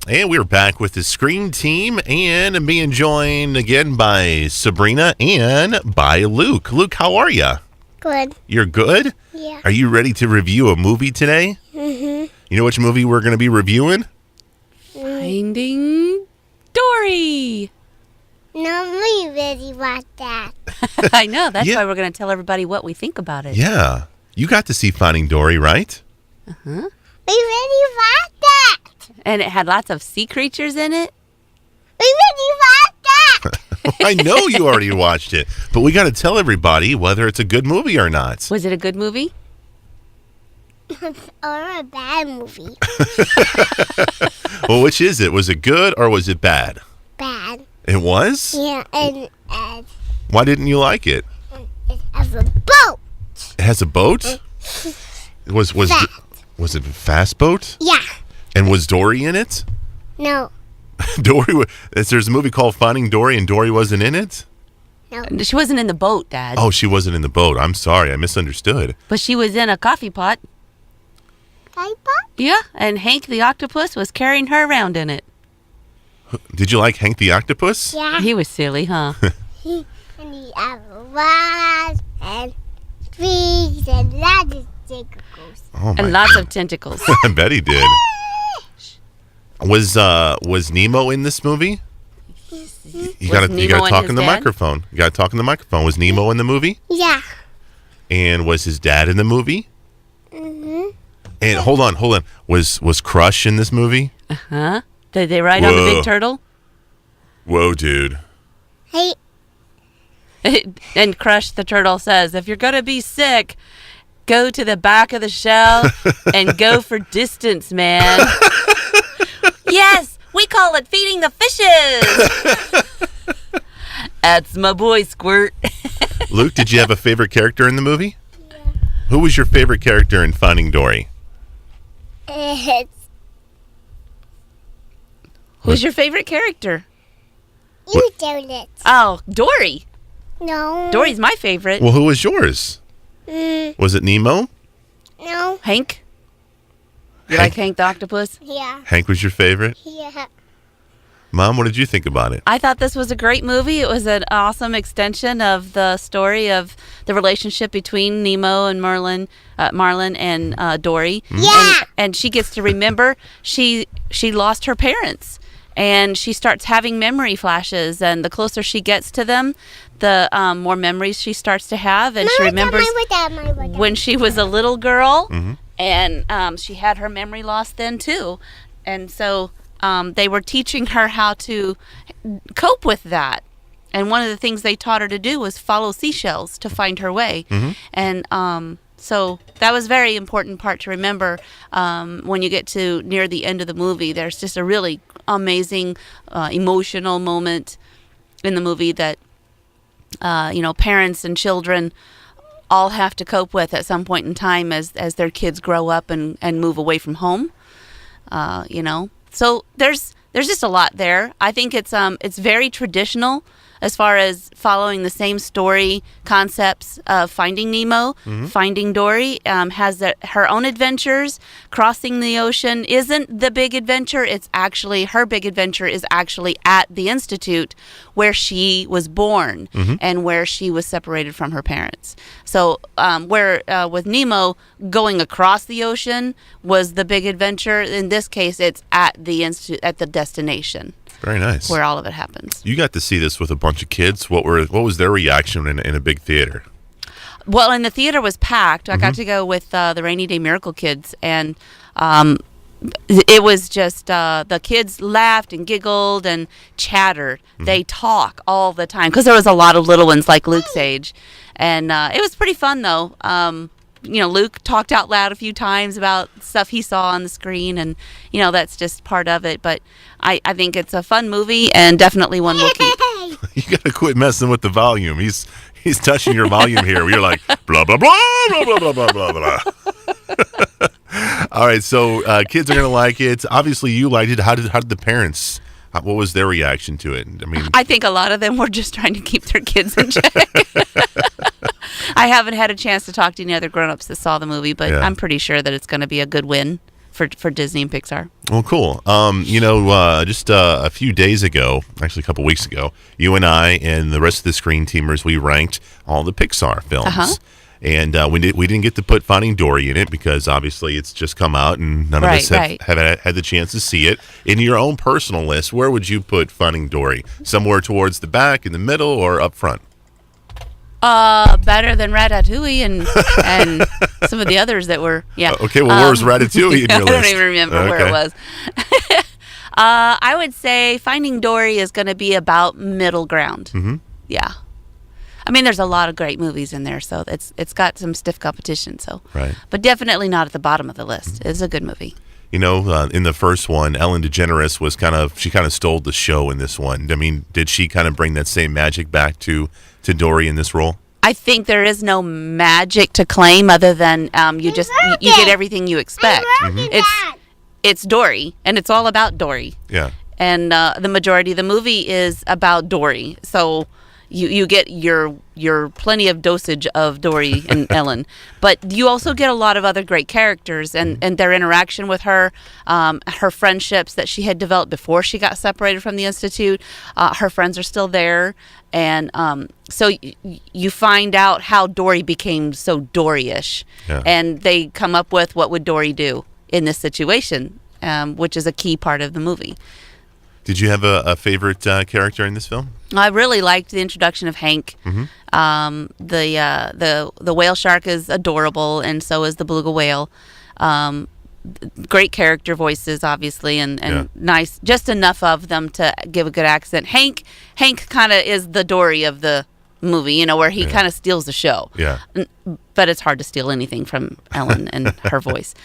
And we're back with the Scream Team and being joined again by Sabrina and by Luke. Luke, how are you? Good. You're good? Yeah. Are you ready to review a movie today? Mm-hmm. You know which movie we're going to be reviewing? Finding Dory. No, we really want that. I know. That's Yeah. why we're going to tell everybody what we think about it. Yeah. You got to see Finding Dory, right? Uh-huh. We really want that. And it had lots of sea creatures in it. We really want that. I know you already watched it, but we got to tell everybody whether it's a good movie or not. Was it a good movie? Or a bad movie. Well, which is it? Was it good or was it bad? Bad. It was? Yeah, and Why didn't you like it? it has a boat. It has a boat? Was Fast. it a fast boat? Yeah. And was Dory in it? No. Dory. There's a movie called Finding Dory, and Dory wasn't in it. No. She wasn't in the boat, Dad. Oh, she wasn't in the boat. I'm sorry, I misunderstood. But she was in a coffee pot. Yeah, and Hank the octopus was carrying her around in it. Did you like Hank the Octopus? Yeah. He was silly, huh? And he has rocks and trees and lots of tentacles. Oh my! And lots of tentacles. I bet he did. Was Nemo in this movie? You gotta Nemo and talk his in the dad? microphone. You gotta talk in the microphone. Was Nemo in the movie? Yeah. And was his dad in the movie? Mm-hmm. And hold on. Was Crush in this movie? Huh? Did they ride on the Whoa. big turtle? Whoa, dude. Hey, And Crush the turtle says, if you're going to be sick, go to the back of the shell and go for distance, man. Yes, we call it feeding the fishes. That's my boy, Squirt. Luke, did you have a favorite character in the movie? Yeah. Who was your favorite character in Finding Dory? it's Who's your favorite character? you doing it. Oh, Dory. No. Dory's my favorite. Well, who was yours? Was it Nemo? No. Hank? You like Hank the octopus? Yeah. Hank was your favorite? Yeah. Mom, what did you think about it? I thought this was a great movie. It was an awesome extension of the story of the relationship between Nemo and Marlin and Dory. Yeah. And she gets to remember she lost her parents, and she starts having memory flashes. And the closer she gets to them, the more memories she starts to have. And she remembers when she was a little girl, and she had her memory loss then too. And so they were teaching her how to cope with that. And one of the things they taught her to do was follow seashells to find her way. And so that was a very important part to remember when you get to near the end of the movie. There's just a really amazing emotional moment in the movie that, parents and children all have to cope with at some point in time as their kids grow up and move away from home. So there's just a lot there. I think it's very traditional as far as following the same story concepts of Finding Nemo. Finding Dory has her own adventures. Crossing the ocean isn't the big adventure. It's actually, her big adventure is actually at the institute where she was born and where she was separated from her parents. So with Nemo, going across the ocean was the big adventure. In this case, it's at the institute, at the destination. Very nice. Where all of it happens. You got to see this with a bunch of kids. What was their reaction in a big theater? Well, and the theater was packed. I got to go with the Rainy Day Miracle kids, and it was just the kids laughed and giggled and chattered. They talk all the time because there was a lot of little ones like Luke's age, and it was pretty fun though. Luke talked out loud a few times about stuff he saw on the screen, and that's just part of it. But I think it's a fun movie and definitely one we'll keep. You gotta quit messing with the volume. He's touching your volume here. You're like blah blah blah blah blah blah blah blah. All right, so kids are gonna like it. Obviously, you liked it. How did the parents? What was their reaction to it? I mean, I think a lot of them were just trying to keep their kids in check. I haven't had a chance to talk to any other grown-ups that saw the movie, but Yeah. I'm pretty sure that it's going to be a good win for Disney and Pixar. Well, cool. Just a few days ago, actually a couple weeks ago, you and I and the rest of the Screen Teamers, we ranked all the Pixar films. Uh-huh. And we didn't get to put Finding Dory in it because obviously it's just come out and none of us have had the chance to see it. In your own personal list, where would you put Finding Dory? Somewhere towards the back, in the middle, or up front? Better than Ratatouille and some of the others that were, Okay, well, where's Ratatouille in your list? I don't even remember where it was. I would say Finding Dory is going to be about middle ground. Mm-hmm. Yeah. I mean, there's a lot of great movies in there, so it's got some stiff competition. So, right. But definitely not at the bottom of the list. Mm-hmm. It's a good movie. In the first one, Ellen DeGeneres was kind of stole the show in this one. I mean, did she kind of bring that same magic back to Dory in this role? I think there is no magic to claim other than you get everything you expect. It's Dory, and it's all about Dory. Yeah. And the majority of the movie is about Dory, so you get your plenty of dosage of Dory and Ellen, but you also get a lot of other great characters and their interaction with her, her friendships that she had developed before she got separated from the Institute. Her friends are still there, and so you find out how Dory became so Dory-ish, and they come up with what would Dory do in this situation, which is a key part of the movie. Did you have a favorite character in this film? I really liked the introduction of Hank. Mm-hmm. The whale shark is adorable, and so is the beluga whale. Great character voices, obviously, and nice, just enough of them to give a good accent. Hank kind of is the Dory of the movie, where he kind of steals the show. Yeah. But it's hard to steal anything from Ellen and her voice.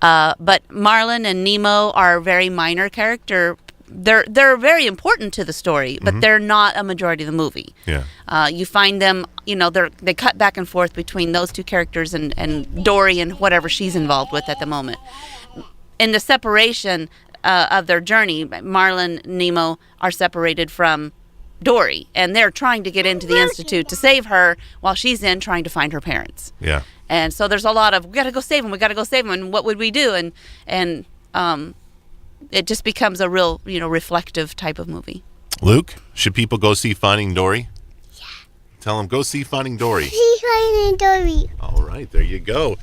But Marlin and Nemo are very minor character. They're very important to the story, but they're not a majority of the movie. Yeah. You find them, they cut back and forth between those two characters and Dory and whatever she's involved with at the moment. In the separation of their journey, Marlin and Nemo are separated from Dory, and they're trying to get into the Institute to save her while she's in trying to find her parents. Yeah. And so there's a lot of, we got to go save them, and what would we do? And it just becomes a real, reflective type of movie. Luke, should people go see Finding Dory? Yeah. Tell them, go see Finding Dory. See Finding Dory. All right, there you go.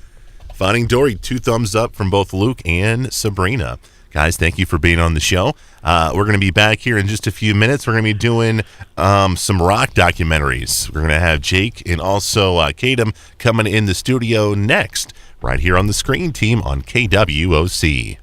Finding Dory, 2 thumbs up from both Luke and Sabrina. Guys, thank you for being on the show. We're going to be back here in just a few minutes. We're going to be doing some rock documentaries. We're going to have Jake and also Kadam coming in the studio next, right here on the Screen Team on KWOC.